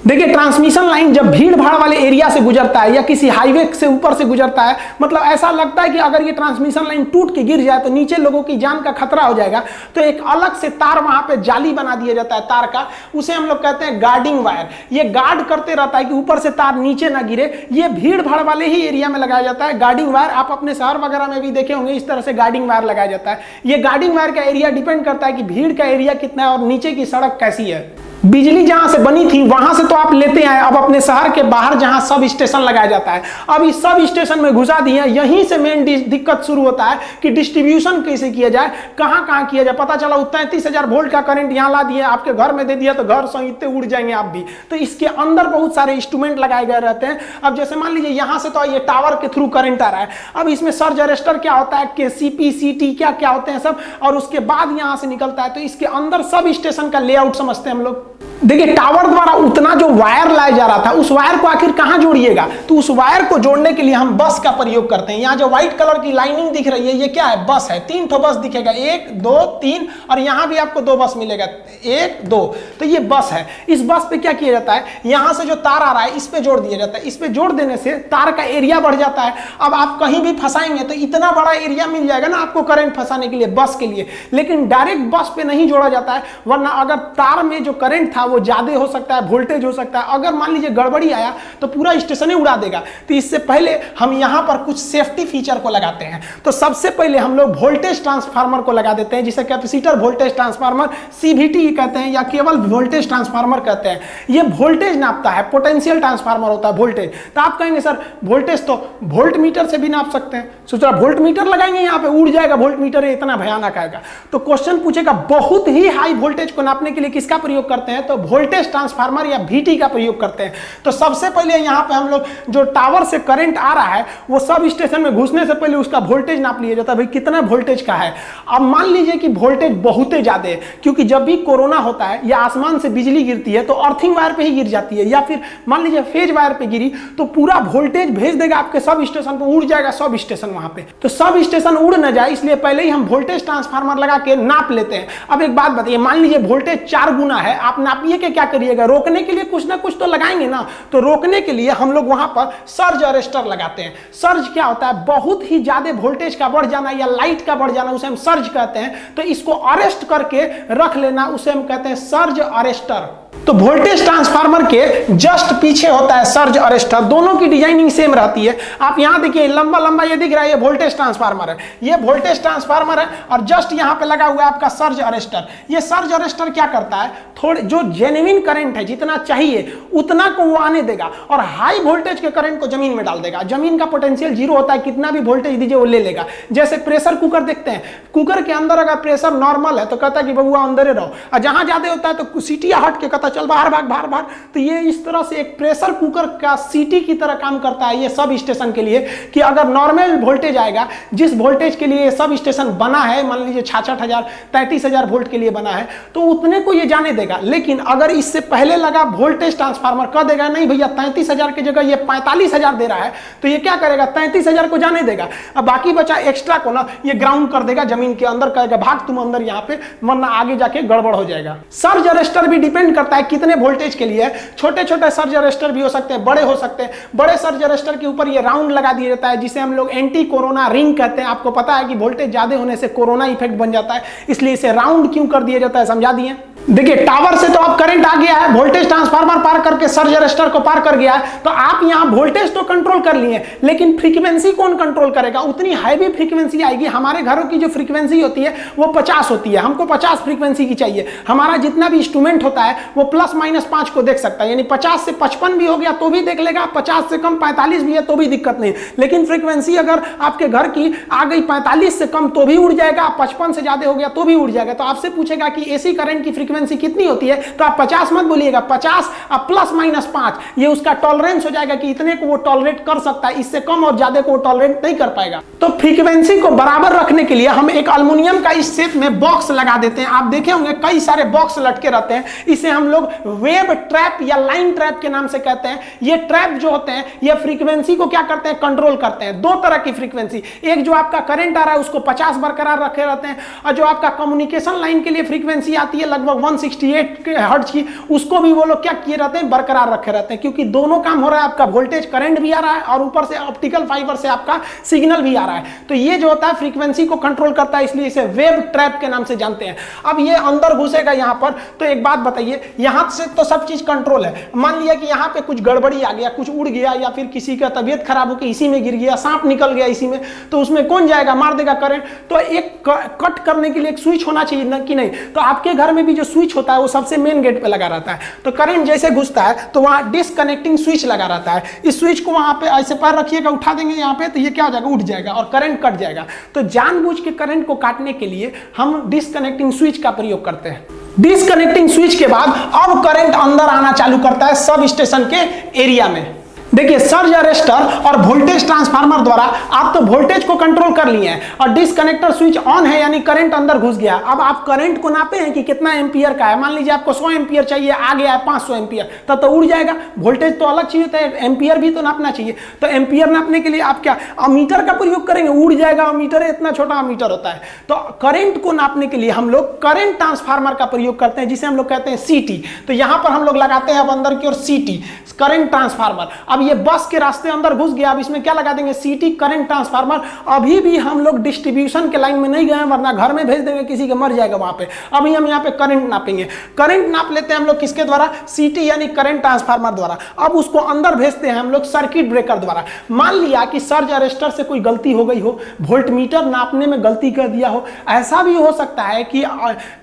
देखिए ट्रांसमिशन लाइन जब भीड़ भाड़ वाले एरिया से गुजरता है या किसी हाईवे से ऊपर से गुजरता है, मतलब ऐसा लगता है कि अगर ये ट्रांसमिशन लाइन टूट के गिर जाए तो नीचे लोगों की जान का खतरा हो जाएगा, तो एक अलग से तार वहां पे जाली बना दिया जाता है तार का, उसे हम लोग कहते हैं गार्डिंग वायर। ये गार्ड करते रहता है कि ऊपर से तार नीचे ना गिरे। ये भीड़ भाड़ वाले ही एरिया में लगाया जाता है गार्डिंग वायर। आप अपने शहर वगैरह में भी देखे होंगे इस तरह से गार्डिंग वायर लगाया जाता है। ये गार्डिंग वायर का एरिया डिपेंड करता है कि भीड़ का एरिया कितना है और नीचे की सड़क कैसी है। बिजली जहां से बनी थी वहां से तो आप लेते हैं, अब अपने शहर के बाहर जहां सब स्टेशन लगाया जाता है, अब इस सब स्टेशन में घुसा दिए। यहीं से मेन दिक्कत शुरू होता है कि डिस्ट्रीब्यूशन कैसे किया जाए, कहां कहां किया जाए। पता चला 33,000 वोल्ट का करंट यहां ला दिए, आपके घर में दे दिया तो घर सहित उड़ जाएंगे आप भी। तो इसके अंदर बहुत सारे इंस्ट्रूमेंट लगाए गए रहते हैं। अब जैसे मान लीजिए यहां से तो ये टावर के थ्रू करंट आ रहा है, अब इसमें सर्ज अरेस्टर क्या होता है, केसीपी सीटी क्या क्या होते हैं सब, और उसके बाद यहां से निकलता है। तो इसके अंदर सब स्टेशन का लेआउट समझते हैं हम लोग। देखिए टावर द्वारा उतना जो वायर लाया जा रहा था उस वायर को आखिर कहां जोड़िएगा, तो उस वायर को जोड़ने के लिए हम बस का प्रयोग करते हैं। यहाँ जो व्हाइट कलर की लाइनिंग दिख रही है ये क्या है, बस है। 3 ठो बस दिखेगा, 1 2 3, और यहाँ भी आपको 2 बस मिलेगा, 1 2। तो ये बस है। इस बस पे क्या किया जाता है, यहाँ से जो तार आ रहा है इस पे जोड़ दिया जाता है। इस पे जोड़ देने से तार का एरिया बढ़ जाता है। अब आप कहीं भी फंसाएंगे तो इतना बड़ा एरिया मिल जाएगा ना आपको करंट फंसाने के लिए बस के लिए। लेकिन डायरेक्ट बस पे नहीं जोड़ा जाता है, वरना अगर तार में जो करंट था वो ज्यादा हो सकता है, वोल्टेज हो सकता है। अगर मान लीजिए गड़बड़ी आया तो पूरा स्टेशन ही उड़ा देगा। तो इससे पहले हम यहां पर कुछ सेफ्टी फीचर को लगाते हैं। तो सबसे पहले हम लोग वोल्टेज ट्रांसफार्मर को लगा देते हैं, जिसे कैपेसिटर वोल्टेज ट्रांसफार्मर सीवीटी कहते हैं या केवल वोल्टेज ट्रांसफार्मर कहते हैं। ये वोल्टेज नापता है, पोटेंशियल ट्रांसफार्मर होता है वोल्टेज। तो आप कहेंगे सर वोल्टेज तो वोल्ट मीटर से भी नाप सकते हैं, सोचा वोल्ट मीटर लगाएंगे यहाँ पे उड़ जाएगा वोल्ट मीटर, इतना भयानक आएगा। तो क्वेश्चन पूछेगा बहुत ही हाई वोल्टेज को नापने के लिए किसका प्रयोग करते हैं, तो वोल्टेज ट्रांसफार्मर या VT का प्रयोग करते हैं। तो सबसे पहले यहाँ पे हम लोग जो टावर से करंट आ रहा है वो सब स्टेशन में घुसने से पहले उसका वोल्टेज नाप लिया जाता है, भाई कितना वोल्टेज का है। अब मान लीजिए कि वोल्टेज बहुत ही ज्यादा है, क्योंकि जब भी कोरोना होता है या आसमान से बिजली गिरती है तो अर्थिंग वायर पे ही गिर जाती है, या फिर मान लीजिए फेज वायर पे गिरी तो पूरा वोल्टेज भेज देगा आपके सब स्टेशन पे, उड़ जाएगा सब स्टेशन वहां पे। तो सब स्टेशन उड़ न जाए इसलिए पहले ही हम वोल्टेज ट्रांसफार्मर लगा के नाप लेते हैं। अब एक बात बताइए, मान लीजिए वोल्टेज 4 गुना है, आप नापिए के क्या करिएगा, रोकने के लिए कुछ ना कुछ तो लगाएंगे ना। तो रोकने के लिए हम लोग वहां पर सर्ज अरेस्टर लगाते हैं। सर्ज क्या होता है, बहुत ही ज्यादा वोल्टेज का बढ़ जाना या लाइट का बढ़ जाना, उसे हम सर्ज कहते हैं। तो इसको अरेस्ट करके रख लेना, उसे हम कहते हैं सर्ज अरेस्टर। तो वोल्टेज ट्रांसफार्मर के जस्ट पीछे होता है सर्ज अरेस्टर। दोनों की डिजाइनिंग सेम रहती है। आप यहां देखिए लंबा लंबा ये दिख रहा है, ये वोल्टेज ट्रांसफार्मर है, ये वोल्टेज ट्रांसफार्मर है, और जस्ट यहां पे लगा हुआ है आपका सर्ज अरेस्टर। ये सर्ज अरेस्टर क्या करता है, थोड़े जो जेन्युइन करंट है जितना चाहिए उतना को वो आने देगा, और हाई वोल्टेज के करंट को जमीन में डाल देगा। जमीन का पोटेंशियल 0 होता है, कितना भी वोल्टेज दीजिए वो ले लेगा। जैसे प्रेशर कुकर देखते हैं, कुकर के अंदर अगर प्रेशर नॉर्मल है तो कहता है कि बबुआ अंदर ही रहो, और जहां ज्यादा होता है तो सीटी हट के कहता चल बाहर भाग बाहर बाहर। तो ये इस तरह से एक प्रेशर कुकर का सीटी की तरह काम करता है ये सब स्टेशन के लिए, कि अगर नॉर्मल वोल्टेज आएगा, जिस वोल्टेज के लिए सब स्टेशन बना है, मान लीजिए 66,000 33,000 वोल्ट के लिए बना है, तो उतने को ये जाने देगा। लेकिन अगर इससे पहले लगा वोल्टेज ट्रांसफार्मर कह देगा नहीं भैया 33,000 की जगह ये 45,000 दे रहा है, तो ये क्या करेगा 33,000 को जाने देगा, अब बाकी बचा एक्स्ट्रा को ना ये ग्राउंड कर देगा जमीन के अंदर, कहेगा भाग तुम अंदर यहाँ पे, वरना आगे जाके गड़बड़ हो जाएगा। सर्ज अरेस्टर भी डिपेंड करता है कितने वोल्टेज के लिए। छोटे छोटे सर्ज अरेस्टर भी हो सकते हैं, बड़े हो सकते हैं। बड़े सर्ज अरेस्टर के ऊपर ये राउंड लगा दिया जाता है, जिसे हम लोग एंटी कोरोना रिंग कहते हैं। आपको पता है कि वोल्टेज ज्यादा होने से कोरोना इफेक्ट बन जाता है, इसलिए इसे राउंड क्यों कर दिया जाता है समझा दिए। देखिए टावर से तो अब करंट आ गया है, वोल्टेज ट्रांसफार्मर पार करके सर्ज अरेस्टर को पार कर गया है, तो आप यहां वोल्टेज तो कंट्रोल कर लिए, लेकिन फ्रीक्वेंसी कौन कंट्रोल करेगा। उतनी हैवी फ्रीक्वेंसी आएगी। हमारे घरों की जो फ्रीक्वेंसी होती है वो 50 होती है, हमको 50 फ्रीक्वेंसी की चाहिए। हमारा जितना भी इंस्ट्रूमेंट होता है वो प्लस माइनस 5 को देख सकता है, यानी 50 से 55 भी हो गया तो भी देख लेगा, 50 से कम 45 भी है तो भी दिक्कत नहीं। लेकिन फ्रीक्वेंसी अगर आपके घर की आ गई 45 से कम तो भी उड़ जाएगा, 55 से ज्यादा हो गया तो भी उड़ जाएगा। तो आपसे पूछेगा कि एसी करंट की फ्रीक्वेंसी कितनी होती है, तो आप 50 मत बोलिएगा, 50 अब प्लस माइनस 5, ये उसका टॉलरेंस हो जाएगा कि इतने को वो टॉलरेट कर सकता है, इससे कम और ज्यादा को वो टॉलरेट नहीं कर पाएगा। तो फ्रीक्वेंसी को बराबर रखने के लिए हम एक एल्युमिनियम का इस शेप में बॉक्स लगा देते हैं। आप देखे होंगे कई सारे बॉक्स लटके रहते हैं, इसे हम लोग वेव ट्रैप या लाइन ट्रैप के नाम से कहते हैं। ये ट्रैप जो होते हैं ये फ्रीक्वेंसी को क्या करते हैं, कंट्रोल करते हैं। दो तरह की फ्रीक्वेंसी, एक जो आपका करंट आ रहा है उसको 50 बरकरार रखे रहते हैं, और जो आपका कम्युनिकेशन लाइन के लिए फ्रीक्वेंसी आती है लगभग 168 हर्ट्ज की, उसको भी वो लोग क्या किए रहते हैं, बरकरार रखे रहते हैं। क्योंकि दोनों काम हो रहा है, आपका वोल्टेज करंट भी आ रहा है और ऊपर से ऑप्टिकल फाइबर से आपका सिग्नल भी आ रहा है। तो ये जो होता है फ्रीक्वेंसी को कंट्रोल करता है, इसलिए इसे वेव ट्रैप के नाम से जानते हैं। अब ये अंदर घुसेगा यहां पर, तो एक बात बताइए, यहां से तो सब चीज कंट्रोल है। मान लिया कि यहां पे कुछ गड़बड़ी आ गया, कुछ उड़ गया, या फिर किसी का तबीयत खराब होकर इसी में गिर गया, सांप निकल गया इसी में, तो उसमें कौन जाएगा, मार देगा करंट। तो एक कट करने के लिए एक स्विच होना चाहिए ना, कि नहीं। तो आपके घर में भी जो स्विच होता है वो सबसे मेन गेट पे लगा रहता है। तो करंट जैसे घुसता है तो वहां डिस्कनेक्टिंग स्विच लगा रहता है। इस स्विच को वहां पे ऐसे पैर रखिएगा, उठा देंगे यहाँ पे, तो ये क्या हो जाएगा, उठ जाएगा और करंट कट जाएगा। तो जानबूझ के करंट को काटने के लिए हम डिस्कनेक्टिंग स्विच का प्रयोग करते हैं। डिस्कनेक्टिंग स्विच के बाद अब करंट अंदर आना चालू करता है सब स्टेशन के एरिया में। देखिए, सर्ज अरेस्टर और वोल्टेज ट्रांसफार्मर द्वारा आप तो वोल्टेज को कंट्रोल कर लिए हैं, और डिस्कनेक्टर स्विच ऑन है यानी करंट अंदर घुस गया। अब आप करंट को नापे हैं कि कितना एम्पियर का है। मान लीजिए आपको 100 एम्पियर चाहिए, आ गया है 500 एम्पियर, तब तो उड़ जाएगा। वोल्टेज तो अलग चीज होता है, एम्पियर भी तो नापना चाहिए। तो एम्पियर नापने के लिए आप क्या अमीटर का प्रयोग करेंगे, उड़ जाएगा। अमीटर इतना छोटा अमीटर होता है। तो करंट को नापने के लिए हम लोग करंट ट्रांसफार्मर का प्रयोग करते हैं, जिसे हम लोग कहते हैं सीटी। तो यहां पर हम लोग लगाते हैं अब अंदर की ओर सीटी, करंट ट्रांसफार्मर। अब ये बस के रास्ते अंदर घुस गया, अब इसमें क्या लगा देंगे, सीटी करंट ट्रांसफार्मर। अभी भी हम लोग डिस्ट्रीब्यूशन के लाइन में नहीं गए, वरना घर में भेज देंगे, किसी का मर जाएगा वहां पे। अभी हम यहाँ पे करंट नापेंगे। करंट नाप लेते हैं हम लोग किसके द्वारा, सीटी यानी करंट ट्रांसफार्मर द्वारा। अब उसको अंदर भेजते हैं हम लोग सर्किट ब्रेकर द्वारा। मान लिया कि सर्ज अरेस्टर से कोई गलती हो गई हो, वोल्टमीटर नापने में गलती कर दिया हो। ऐसा भी हो सकता है कि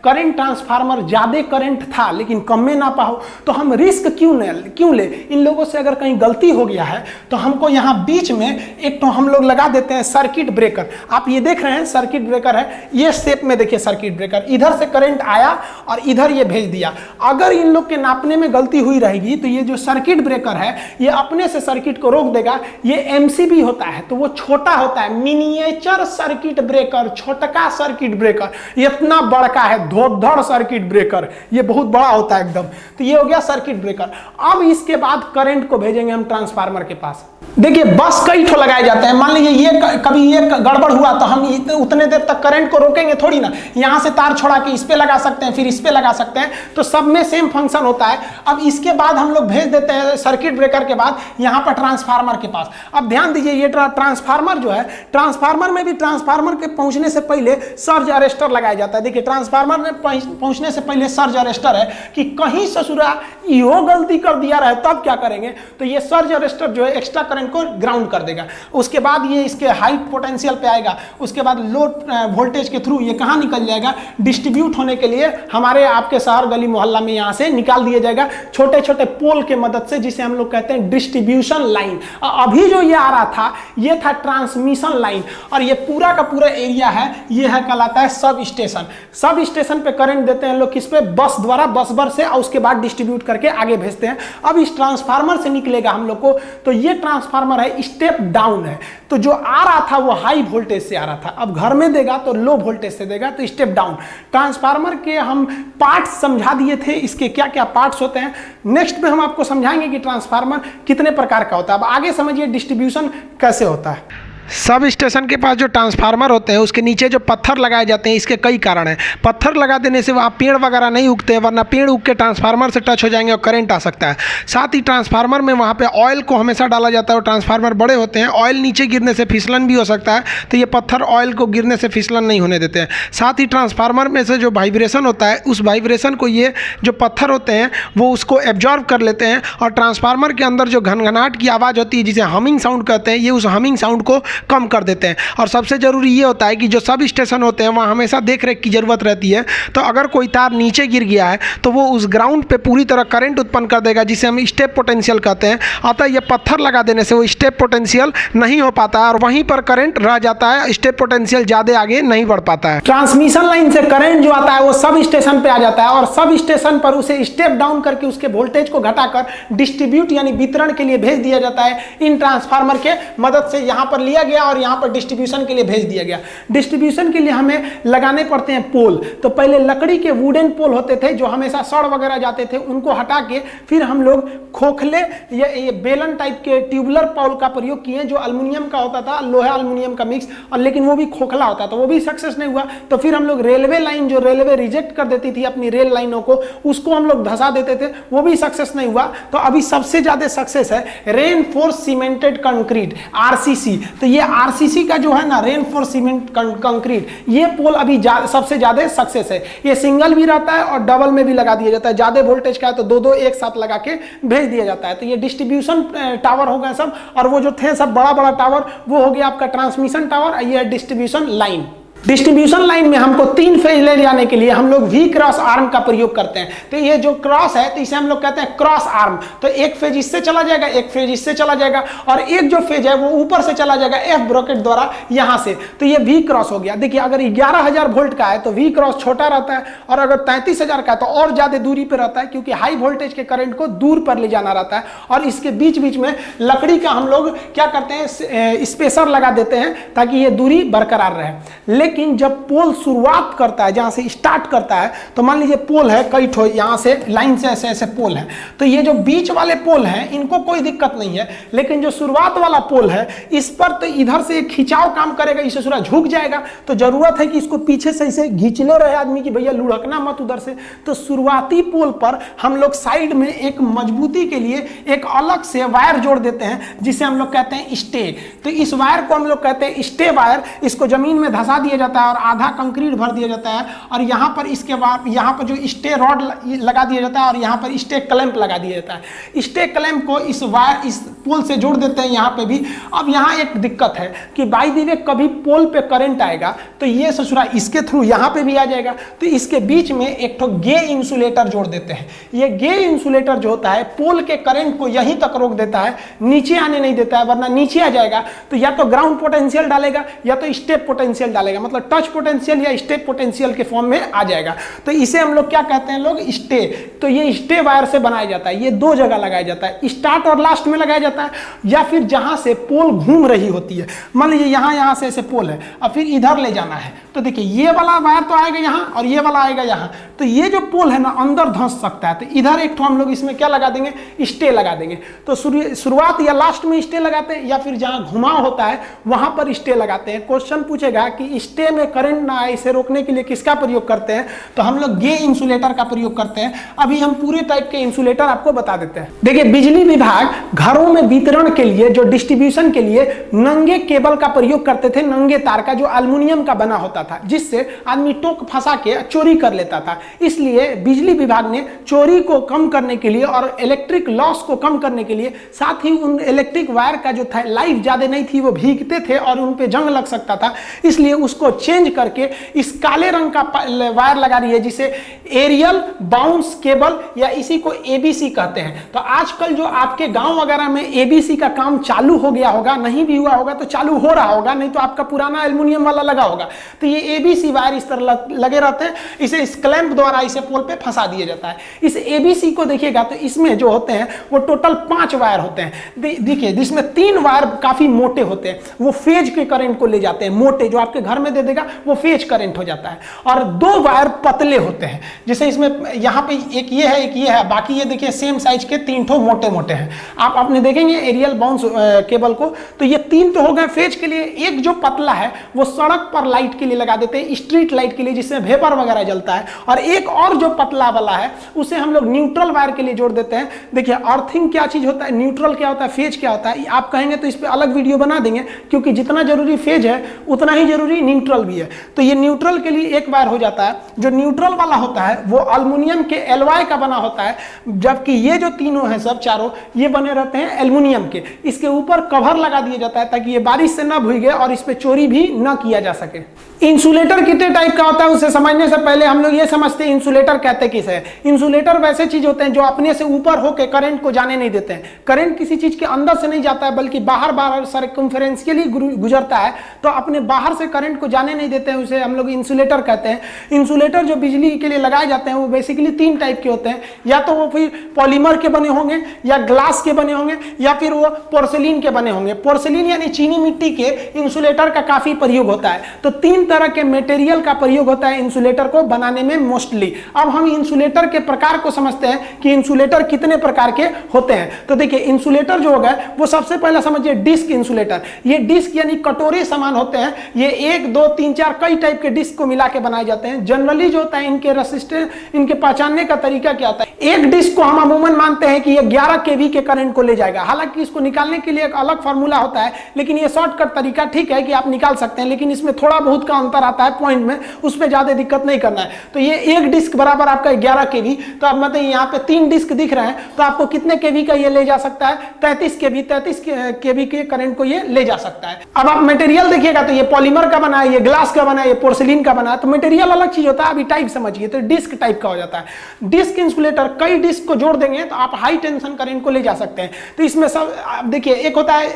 करंट ट्रांसफार्मर ज्यादा करंट था लेकिन कम में नापा हो। तो हम रिस्क क्यों ले, इन लोगों से अगर कहीं गलती हो गया है तो हमको यहां बीच में एक तो हम लोग लगा देते हैं सर्किट ब्रेकर। आप ये देख रहे हैं सर्किट ब्रेकर है, ये शेप में देखिए सर्किट ब्रेकर। इधर से करंट आया और इधर ये भेज दिया। अगर इन लोग के नापने में गलती हुई रहेगी तो ये जो सर्किट ब्रेकर है ये अपने से सर्किट को रोक देगा। ये एमसीबी होता है तो वो छोटा होता है, मिनिएचर सर्किट ब्रेकर, छोटका सर्किट ब्रेकर। इतना बड़का है धोधड़ सर्किट ब्रेकर, ये बहुत बड़ा होता है एकदम। तो ये हो गया सर्किट ब्रेकर। अब इसके बाद करंट को भेजेंगे हम ट्रांसफार्मर के पास। देखिए, बस कई ठो लगाए जाते हैं। मान लीजिए ये कभी ये गड़बड़ हुआ तो हम उतने देर तक करंट को रोकेंगे थोड़ी ना। यहां से तार छोड़ा के इस पे लगा सकते हैं, फिर इस पे लगा सकते हैं, तो सब में सेम फंक्शन होता है। अब इसके बाद हम लोग भेज देते हैं सर्किट ब्रेकर के बाद यहां पर ट्रांसफार्मर के पास। अब ध्यान दीजिए, ये ट्रांसफार्मर जो है, ट्रांसफार्मर में भी ट्रांसफार्मर के पहुंचने से पहले सर्ज अरेस्टर लगाया जाता है। देखिए, ट्रांसफार्मर में पहुंचने से पहले सर्ज अरेस्टर है कि कहीं ससुरा इहो गलती कर दिया रहे तब क्या करेंगे, तो ये सर्ज अरेस्टर जो है एक्स्ट्रा करंट को ग्राउंड कर देगा। उसके बाद ये इसके हाई पोटेंशियल पे आएगा, उसके बाद लो वोल्टेज के थ्रू ये कहां निकल जाएगा, डिस्ट्रीब्यूट होने के लिए हमारे आपके शहर गली मोहल्ला में यहां से निकाल दिया जाएगा छोटे छोटे पोल के मदद से, जिसे हम लोग कहते हैं डिस्ट्रीब्यूशन लाइन। अभी जो ये आ रहा था ये था ट्रांसमिशन लाइन, और ये पूरा का पूरा एरिया है ये है कहलाता है सब स्टेशन। सब स्टेशन पे करंट देते हैं लोग किस पे, बस द्वारा, बस भर से, और उसके बाद डिस्ट्रीब्यूट करके आगे भेजते हैं। अब इस ट्रांसफार्मर से निकलेगा हम लोग को, तो ये ट्रांसफार्मर है स्टेप डाउन है। तो जो आ रहा था वो हाई वोल्टेज से आ रहा था, अब घर में देगा तो लो वोल्टेज से देगा, तो स्टेप डाउन। ट्रांसफार्मर के हम पार्ट्स समझा दिए थे, इसके क्या क्या पार्ट्स होते हैं। नेक्स्ट में हम आपको समझाएंगे कि ट्रांसफार्मर कितने प्रकार का होता है। अब आगे समझिए डिस्ट्रीब्यूशन कैसे होता है। सब स्टेशन के पास जो ट्रांसफार्मर होते हैं उसके नीचे जो पत्थर लगाए जाते हैं, इसके कई कारण हैं। पत्थर लगा देने से वहाँ पेड़ वगैरह नहीं उगते हैं, वरना पेड़ उग के ट्रांसफार्मर से टच हो जाएंगे और करंट आ सकता है। साथ ही ट्रांसफार्मर में वहाँ पे ऑयल को हमेशा डाला जाता है, और ट्रांसफार्मर बड़े होते हैं, ऑयल नीचे गिरने से फिसलन भी हो सकता है, तो ये पत्थर ऑयल को गिरने से फिसलन नहीं होने देते हैं। साथ ही ट्रांसफार्मर में से जो वाइब्रेशन होता है, उस वाइब्रेशन को ये जो पत्थर होते हैं वो उसको एब्जॉर्व कर लेते हैं, और ट्रांसफार्मर के अंदर जो घनघनाहट की आवाज़ होती है जिसे हमिंग साउंड कहते हैं, ये उस हमिंग साउंड को कम कर देते हैं। और सबसे ज़रूरी ये होता है कि जो सब स्टेशन होते हैं वहाँ हमेशा देख रेख की ज़रूरत रहती है। तो अगर कोई तार नीचे गिर गया है तो वो उस ग्राउंड पे पूरी तरह करंट उत्पन्न कर देगा, जिसे हम स्टेप पोटेंशियल कहते हैं। अतः ये पत्थर लगा देने से वो स्टेप पोटेंशियल नहीं हो पाता है और वहीं पर करंट रह जाता है, स्टेप पोटेंशियल ज़्यादा आगे नहीं बढ़ पाता है। ट्रांसमिशन लाइन से करंट जो आता है वो सब स्टेशन पे आ जाता है और सब स्टेशन पर उसे स्टेप डाउन करके उसके वोल्टेज को घटाकर डिस्ट्रीब्यूट यानी वितरण के लिए भेज दिया जाता है। इन ट्रांसफार्मर के मदद से यहाँ पर लिया गया और यहाँ पर डिस्ट्रीब्यूशन के लिए भेज दिया गया। डिस्ट्रीब्यूशन के लिए हमें लगाने पड़ते हैं पोल। तो पहले लकड़ी के वुडन पोल होते थे जो हमेशा सड़ वगैरह जाते थे, उनको हटा के फिर हम लोग खोखले या ये बेलन टाइप के ट्यूबुलर पोल का प्रयोग किए जो एल्युमिनियम का होता था, लोहा एल्युमिनियम का मिक्स, और लेकिन वो भी खोखला होता था, वो भी सक्सेस नहीं हुआ। तो फिर हम लोग रेलवे लाइन, जो रेलवे रिजेक्ट कर देती थी अपनी रेल लाइनों को, उसको हम लोग धंसा देते थे, वो भी सक्सेस नहीं हुआ। तो अभी सबसे ज्यादा सक्सेस है रेनफोर्स सीमेंटेड कंक्रीट, आरसीसी। तो ये आरसीसी का जो है ना, रेनफोर्स सीमेंट कंक्रीट, ये पोल अभी सबसे ज्यादा सक्सेस है। ये सिंगल भी रहता है और डबल में भी लगा दिया जाता है। ज्यादा वोल्टेज का है तो दो दो एक साथ लगा के भेज दिया जाता है। तो ये डिस्ट्रीब्यूशन टावर हो गए सब, और वो जो थे सब बड़ा बड़ा टावर, वो हो गया आपका ट्रांसमिशन टावर। ये डिस्ट्रीब्यूशन लाइन। डिस्ट्रीब्यूशन लाइन में हमको 3 फेज ले जाने के लिए हम लोग वी क्रॉस आर्म का प्रयोग करते हैं। तो ये जो क्रॉस है तो इसे हम लोग कहते हैं क्रॉस आर्म। तो एक फेज इससे चला जाएगा, एक फेज इससे चला जाएगा, और एक जो फेज है वो ऊपर से चला जाएगा एफ ब्रैकेट द्वारा यहां से। तो ये वी क्रॉस हो गया। देखिए अगर 11,000 वोल्ट का है तो वी क्रॉस छोटा रहता है, और अगर 33,000 का है तो और ज्यादा दूरी पर रहता है, क्योंकि हाई वोल्टेज के करंट को दूर पर ले जाना रहता है। और इसके बीच बीच में लकड़ी का हम लोग क्या करते हैं, स्पेसर लगा देते हैं ताकि ये दूरी बरकरार रहे। लेकिन जब पोल शुरुआत करता है, जहां से स्टार्ट करता है, तो मान लीजिए पोल है कई ठो, यहां से लाइन से ऐसे ऐसे पोल है, तो ये जो बीच वाले पोल हैं इनको कोई दिक्कत नहीं है। लेकिन जो शुरुआत वाला पोल है इस पर तो इधर से खिंचाव काम करेगा, इसे थोड़ा झुक जाएगा। तो जरूरत है कि इसको पीछे से इसे घींचले रहे आदमी की भैया लुढ़कना मत उधर से। तो शुरुआती पोल पर हम लोग साइड में एक मजबूती के लिए एक अलग से वायर जोड़ देते हैं, जिसे हम लोग कहते हैं स्टे। तो इस वायर को हम लोग कहते हैं स्टे वायर। इसको जमीन में धंसा दिया जाता है और आधा कंक्रीट भर दिया जाता है, और यहाँ पर इसके बाद यहाँ पर जो स्टे रॉड लगा दिया जाता है और यहाँ पर स्टे क्लैंप लगा दिया जाता है। स्टे क्लैंप को इस वायर, इस पोल से जोड़ देते हैं यहाँ पे भी। अब यहाँ एक दिक्कत है कि बाय द वे कभी पोल पे करंट आएगा तो ये ससुरा इसके थ्रू यहाँ पे भी आ जाएगा। तो इसके बीच में एक तो गे इंसुलेटर जोड़ देते हैं। ये गे इंसुलेटर जो होता है पोल के करंट को यहीं तक रोक देता है, नीचे आने नहीं देता है, वरना नीचे आ जाएगा तो या तो ग्राउंड पोटेंशियल डालेगा या तो स्टेप पोटेंशियल डालेगा, मतलब टच पोटेंशियल या स्टेप पोटेंशियल के फॉर्म में आ जाएगा। तो इसे हम लोग क्या कहते हैं लोग, स्टे। तो ये स्टे वायर से बनाया जाता है। ये 2 जगह लगाया जाता है, स्टार्ट और लास्ट में लगाया जाता है, या फिर जहां से पोल घूम रही होती है। मान लीजिए यहां से ऐसे पोल है और फिर इधर ले जाना है, तो देखिए ये वाला वायर तो आएगा यहां और ये वाला आएगा यहां। तो ये जो पोल है ना अंदर धंस सकता है, तो इधर एक तो हम लोग इसमें क्या लगा देंगे, स्टे लगा देंगे। तो शुरुआत या लास्ट में स्टे लगाते हैं, या फिर जहां घुमाव होता है वहां पर स्टे लगाते हैं। क्वेश्चन पूछेगा कि स्टे में करंट ना आए, इसे रोकने के लिए किसका प्रयोग करते हैं, तो हम लोग गे इंसुलेटर का प्रयोग करते हैं। अभी हम पूरे टाइप के इंसुलेटर आपको बता देते हैं। देखिए बिजली विभाग घरों में वितरण के लिए, जो डिस्ट्रीब्यूशन के लिए नंगे केबल का प्रयोग करते थे, नंगे तार का, जो एल्युमिनियम का बना होता था, जिससे आदमी टोक फंसा के चोरी कर लेता था। इसलिए बिजली विभाग ने चोरी को कम करने के लिए और इलेक्ट्रिक लॉस को कम करने के लिए, साथ ही उन इलेक्ट्रिक वायर का जो था लाइफ ज्यादा नहीं थी, वो भीगते थे और उन पे जंग लग सकता था, इसलिए उसको चेंज करके इस काले रंग का वायर लगा रही है, जिसे एरियल बाउंस केबल या इसी को एबीसी कहते हैं। तो आजकल जो आपके गांव वगैरह में एबीसी का काम चालू हो गया होगा, नहीं भी हुआ होगा तो चालू हो रहा होगा, नहीं तो आपका पुराना एल्युमिनियम वाला लगा होगा। तो ये एबीसी वायर इस तरह लगे रहते हैं, इसे इस क्लैंप द्वारा इसे पोल पे फंसा दिया जाता है। इस एबीसी को देखिएगा तो इसमें जो होते हैं वो टोटल 5 वायर होते हैं। देखिए जिसमें 3 वायर काफी मोटे होते हैं, वो फेज के करंट को ले जाते हैं, मोटे जो आपके घर में दे देगा वो फेज करंट हो जाता है, और 2 वायर पतले होते हैं। जैसे इसमें यहाँ पे एक ये है, एक ये है, बाकी ये देखिए सेम साइज के 3 ठो मोटे मोटे हैं। आप अपने देखेंगे एरियल बाउंस केबल को, तो ये 3 तो हो गए फेज के लिए। एक जो पतला है वो सड़क पर लाइट के लिए लगा देते हैं, स्ट्रीट लाइट के लिए, जिससे वेपर वगैरह जलता है, और एक और जो पतला वाला है उसे हम लोग न्यूट्रल वायर के लिए जोड़ देते हैं। देखिए अर्थिंग क्या चीज होता है, न्यूट्रल क्या होता है, फेज क्या होता है, आप कहेंगे तो इस पर अलग वीडियो बना देंगे, क्योंकि जितना जरूरी फेज है उतना ही जरूरी न्यूट्रल भी है। तो ये न्यूट्रल के लिए एक वायर हो जाता है। जो न्यूट्रल वाला होता है वो एल्युमिनियम के एलॉय का बना होता है, जबकि ये जो तीनों हैं सब चारों ये बने रहते हैं एल्युमिनियम के। इसके ऊपर कवर लगा दिया जाता है ताकि ये बारिश से ना भीगे और इस पे चोरी भी ना किया जा सके। इंसुलेटर कितने टाइप का होता है उसे समझने से पहले हम लोग ये समझते हैं इंसुलेटर कहते किसे है। इंसुलेटर वैसे चीज होते हैं जो अपने से ऊपर होकर करंट को जाने नहीं देते हैं। करंट किसी चीज के अंदर से नहीं जाता है बल्कि बाहर सर्कमफेरेंशियली गुजरता है, तो अपने बाहर से करंट को जाने नहीं देते हैं, उसे हम लोग इंसुलेटर कहते हैं। इंसुलेटर जो बिजली के लिए लगाए जाते हैं वो बेसिकली 3 टाइप के होते हैं, या तो वो फिर पॉलीमर के बने होंगे, या ग्लास के बने होंगे, या फिर वो पोर्सिलीन के बने होंगे। पोर्सिलीन यानी चीनी मिट्टी के इंसुलेटर का काफी प्रयोग होता है। तो 3 तरह के मटेरियल का प्रयोग होता है इंसुलेटर को बनाने में मोस्टली। अब हम इंसुलेटर के प्रकार को समझते हैं कि इंसुलेटर कितने प्रकार के होते हैं। तो देखिए इंसुलेटर जो होगा वो सबसे पहले समझिए डिस्क इंसुलेटर। ये डिस्क यानी कटोरे समान होते हैं। ये 1 2 3 4 कई टाइप के डिस्क को मिला के बनाए जाते हैं। जनरली जो होता है इनके रेसिस्टेंस, इनके पहचानने का तरीका क्या होता है, एक डिस्क को हम अमूमन मानते हैं कि ये 11 केवी के करंट को ले जाएगा। हालांकि इसको निकालने के लिए एक अलग फार्मूला होता है, लेकिन ये शॉर्टकट तरीका ठीक है कि आप निकाल सकते हैं, लेकिन इसमें थोड़ा बहुत का अंतर आता है पॉइंट में, उसमें ज्यादा दिक्कत नहीं करना है। तो ये एक डिस्क बराबर आपका 11 केवी। तो अब मतलब यहाँ पे 3 डिस्क दिख रहे हैं, तो आपको कितने केवी का ये ले जा सकता है, 33 केवी। 33 केवी के करंट को ये ले जा सकता है। अब आप मटेरियल देखिएगा तो ये पॉलीमर का बना है, ये ग्लास का बना है, ये पोर्सिलीन का बना है। तो मटेरियल अलग चीज होता है, अभी टाइप समझिए। तो डिस्क टाइप का हो जाता है। डिस्क इंसुलेटर कई डिस्क को जोड़ देंगे तो आप हाई टेंशन करंट को ले जा सकते हैं। तो इसमें सब देखिए, एक होता है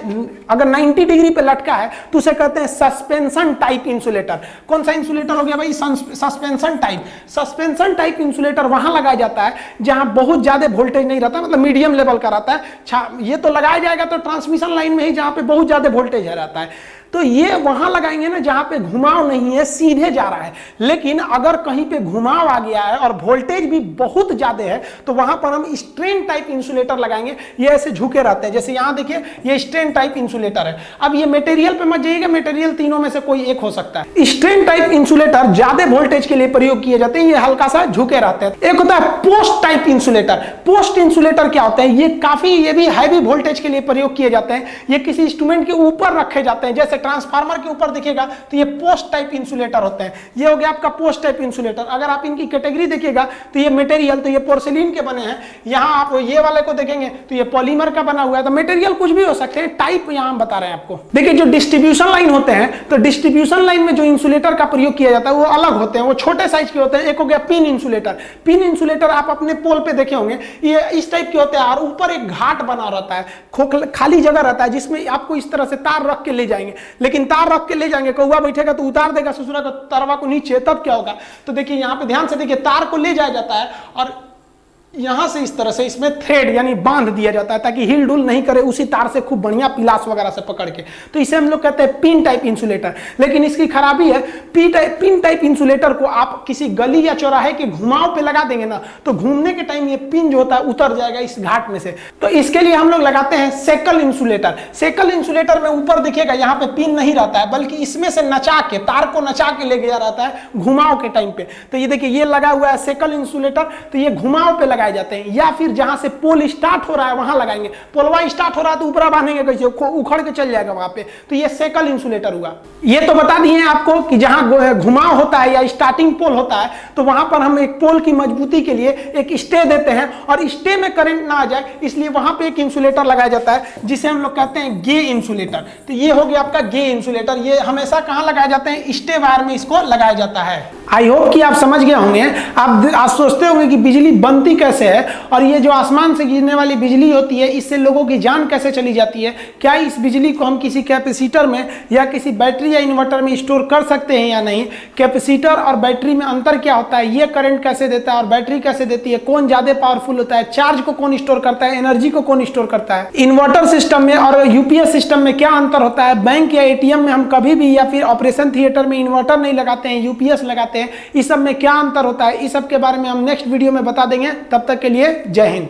अगर 90 डिग्री पे लटका है तो उसे कहते हैं सस्पेंशन टाइप इंसुलेटर। कौन सा इंसुलेटर हो गया भाई, suspension type. Suspension type insulator वहां लगाया जाता है जहां बहुत ज्यादा वोल्टेज नहीं रहता, मतलब मीडियम लेवल का रहता है। ये तो लगाया जाएगा तो ट्रांसमिशन लाइन में ही जहां पे बहुत ज्यादा वोल्टेज रहता है। तो ये वहां लगाएंगे ना जहां पे घुमाव नहीं है, सीधे जा रहा है। लेकिन अगर कहीं पे घुमाव आ गया है और वोल्टेज भी बहुत ज्यादा है तो वहां पर हम स्ट्रेन टाइप इंसुलेटर लगाएंगे। ये ऐसे झुके रहते हैं, जैसे यहां देखिए ये स्ट्रेन टाइप इंसुलेटर है। अब ये मटेरियल पे मत जाइएगा, मटेरियल तीनों में से कोई एक हो सकता है। स्ट्रेन टाइप इंसुलेटर ज्यादा वोल्टेज के लिए प्रयोग किए जाते हैं, ये हल्का सा झुके रहते हैं। एक होता है post type insulator. Post insulator क्या होता है, ये भी हैवी वोल्टेज के लिए प्रयोग किए जाते हैं। ये किसी इंस्ट्रूमेंट के ऊपर रखे जाते हैं, जैसे ट्रांसफार्मर के ऊपर दिखेगा तो ये पोस्ट टाइप इंसुलेटर होते हैं। ये हो गया आपका पोस्ट टाइप इंसुलेटर। अगर आप इनकी कैटेगरी देखिएगा तो ये मटेरियल, तो ये पोर्सिलीन के बने हैं। यहां आप ये वाले को देखेंगे तो ये पॉलीमर का बना हुआ है। तो मटेरियल कुछ भी हो सकते हैं, टाइप यहां हम बता रहे हैं आपको। देखिए जो डिस्ट्रीब्यूशन लाइन होते हैं, तो डिस्ट्रीब्यूशन लाइन में जो इंसुलेटर का प्रयोग किया जाता है वो अलग होते हैं, वो छोटे साइज के होते हैं। एक हो गया पिन इंसुलेटर। पिन इंसुलेटर आप अपने पोल पे देखे होंगे, ये इस टाइप के होते हैं और ऊपर एक घाट बना रहता है, खाली जगह रहता है जिसमें आपको इस तरह से तार रख के ले जाएंगे। लेकिन तार रख के ले जाएंगे, कौवा बैठेगा तो उतार देगा ससुरा का तरवा को नीचे, तब क्या होगा। तो देखिए यहाँ पे ध्यान से देखिए, तार को ले जाया जाता है और यहां से इस तरह से इसमें थ्रेड यानी बांध दिया जाता है ताकि हिल डुल नहीं करे, उसी तार से खूब बढ़िया पिलास वगैरह से पकड़ के। तो इसे हम लोग कहते हैं पिन टाइप इंसुलेटर। लेकिन इसकी खराबी है, पिन टाइप इंसुलेटर को आप किसी गली या चौराहे के घुमाव पे लगा देंगे ना, तो घूमने के टाइम ये पिन जो होता है उतर जाएगा इस घाट में से। तो इसके लिए हम लोग लगाते हैं सेकल इंसुलेटर। सेकल इंसुलेटर में ऊपर देखिएगा यहाँ पे पिन नहीं रहता है, बल्कि इसमें से नचा के, तार को नचा के ले गया रहता है घुमाव के टाइम पे। तो ये देखिए ये लगा हुआ है सेकल इंसुलेटर। तो ये घुमाव पे लगाए जाते हैं, या फिर जहां से पोल स्टार्ट हो रहा है वहां लगाएंगे। पोलवा स्टार्ट हो रहा है तो ऊपरा बांधेंगे कैसे, उखड़ के चल जाएगा वहां पे। तो ये सेकल इंसुलेटर हुआ। ये तो बता दिए आपको कि जहां घुमाव होता है या स्टार्टिंग पोल होता है तो वहां पर हम एक पोल की मजबूती के लिए एक स्टे देते हैं, और स्टे में करंट ना आ जाए इसलिए वहां पे एक इंसुलेटर लगाया जाता है जिसे हम लोग कहते हैं गे इंसुलेटर। तो ये हो गया आपका गे इंसुलेटर। ये हमेशा कहां लगाए जाते हैं, स्टे वायर में इसको लगाया जाता है। आई होप कि आप समझ गए होंगे। आप आज सोचते होंगे कि बिजली बनती कैसे है, और ये जो आसमान से गिरने वाली बिजली होती है इससे लोगों की जान कैसे चली जाती है, क्या इस बिजली को हम किसी कैपेसिटर में या किसी बैटरी या इन्वर्टर में स्टोर कर सकते हैं या नहीं, कैपेसिटर और बैटरी में अंतर क्या होता है, ये करंट कैसे देता है और बैटरी कैसे देती है, कौन ज्यादा पावरफुल होता है, चार्ज को कौन स्टोर करता है, एनर्जी को कौन स्टोर करता है, इन्वर्टर सिस्टम में और यूपीएस सिस्टम में क्या अंतर होता है, बैंक या एटीएम में हम कभी भी या फिर ऑपरेशन थिएटर में इन्वर्टर नहीं लगाते हैं, यूपीएस लगाते हैं, इस सब में क्या अंतर होता है, इस सब के बारे में हम नेक्स्ट वीडियो में बता देंगे। तब तक के लिए जय हिंद।